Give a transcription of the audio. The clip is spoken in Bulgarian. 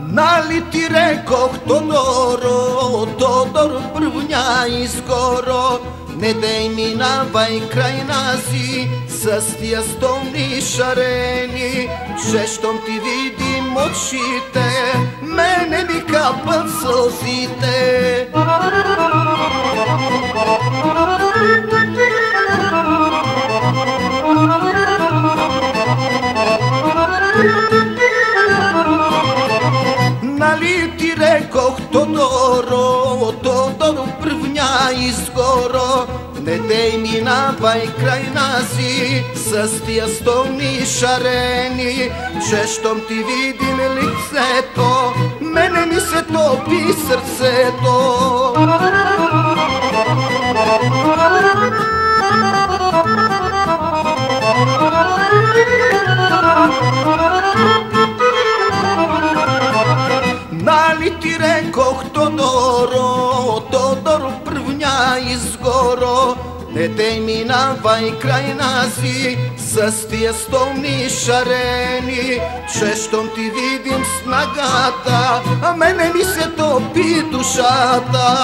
Нали ти рекох, Тодоро, Тодор пръвня изгоро, не дей минавай край нази с тия стомни шарени, че щом ти видим очите, мене ми капат сълзите. Нали ти рекох, Тодоро, Тодор пръвня изгоро, не дей минавай край нази с тия стомни шарени, че щом ти видим лицето, мене ми се топи сърцето. Нали ти рекох, Тодоро, Тодор пръвня изгоро, не дей минавай край нази с тия стомни шарени, че щом ти видим снагата, а мене ми се топи душата.